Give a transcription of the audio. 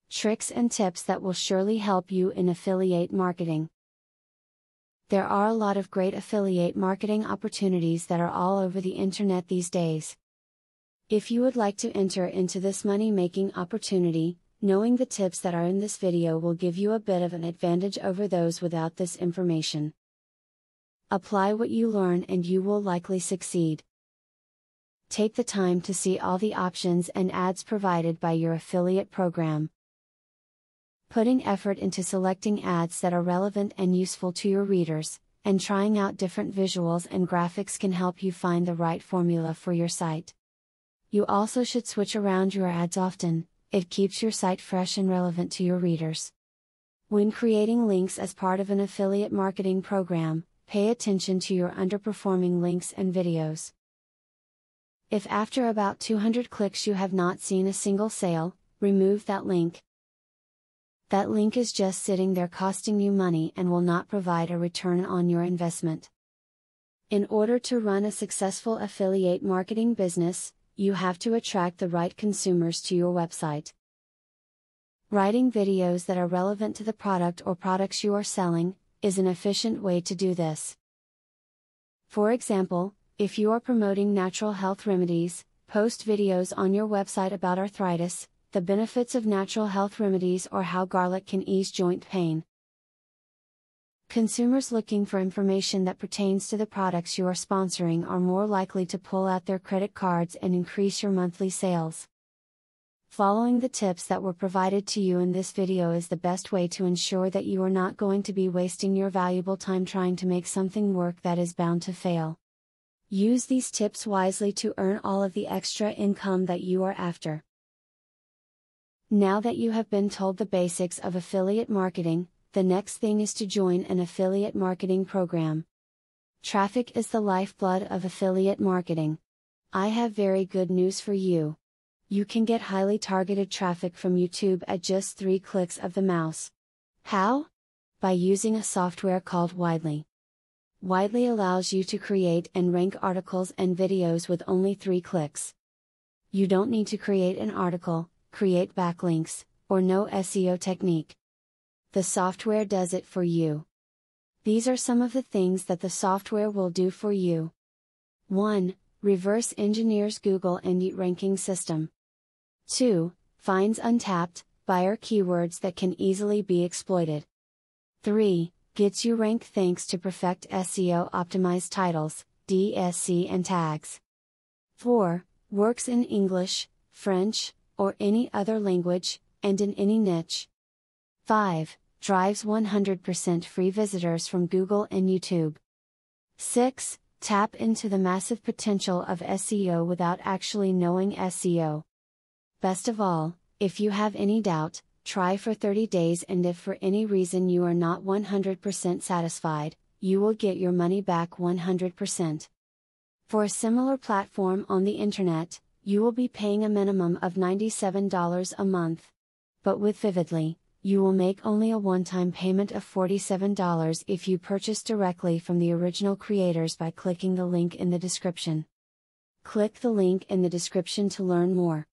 tricks and tips that will surely help you in affiliate marketing. There are a lot of great affiliate marketing opportunities that are all over the internet these days. If you would like to enter into this money-making opportunity, knowing the tips that are in this video will give you a bit of an advantage over those without this information. Apply what you learn and you will likely succeed. Take the time to see all the options and ads provided by your affiliate program. Putting effort into selecting ads that are relevant and useful to your readers, and trying out different visuals and graphics can help you find the right formula for your site. You also should switch around your ads often, it keeps your site fresh and relevant to your readers. When creating links as part of an affiliate marketing program, pay attention to your underperforming links and videos. If after about 200 clicks you have not seen a single sale, remove that link. That link is just sitting there costing you money and will not provide a return on your investment. In order to run a successful affiliate marketing business, you have to attract the right consumers to your website. Writing videos that are relevant to the product or products you are selling is an efficient way to do this. For example, if you are promoting natural health remedies, post videos on your website about arthritis, the benefits of natural health remedies, or how garlic can ease joint pain. Consumers looking for information that pertains to the products you are sponsoring are more likely to pull out their credit cards and increase your monthly sales. Following the tips that were provided to you in this video is the best way to ensure that you are not going to be wasting your valuable time trying to make something work that is bound to fail. Use these tips wisely to earn all of the extra income that you are after. Now that you have been told the basics of affiliate marketing, the next thing is to join an affiliate marketing program. Traffic is the lifeblood of affiliate marketing. I have very good news for you. You can get highly targeted traffic from YouTube at just 3 clicks of the mouse. How? By using a software called Widely. Widely allows you to create and rank articles and videos with only 3 clicks. You don't need to create an article, create backlinks, or no SEO technique. The software does it for you. These are some of the things that the software will do for you. 1. Reverse engineers Google and Yelp ranking system. 2. Finds untapped buyer keywords that can easily be exploited. 3. Gets you ranked thanks to perfect SEO optimized titles, DSC and tags. 4. Works in English, French, or any other language, and in any niche. 5. Drives 100% free visitors from Google and YouTube. 6. Tap into the massive potential of SEO without actually knowing SEO. Best of all, if you have any doubt, try for 30 days, and if for any reason you are not 100% satisfied, you will get your money back 100%. For a similar platform on the internet, you will be paying a minimum of $97 a month. But with Vividly, you will make only a one-time payment of $47 if you purchase directly from the original creators by clicking the link in the description. Click the link in the description to learn more.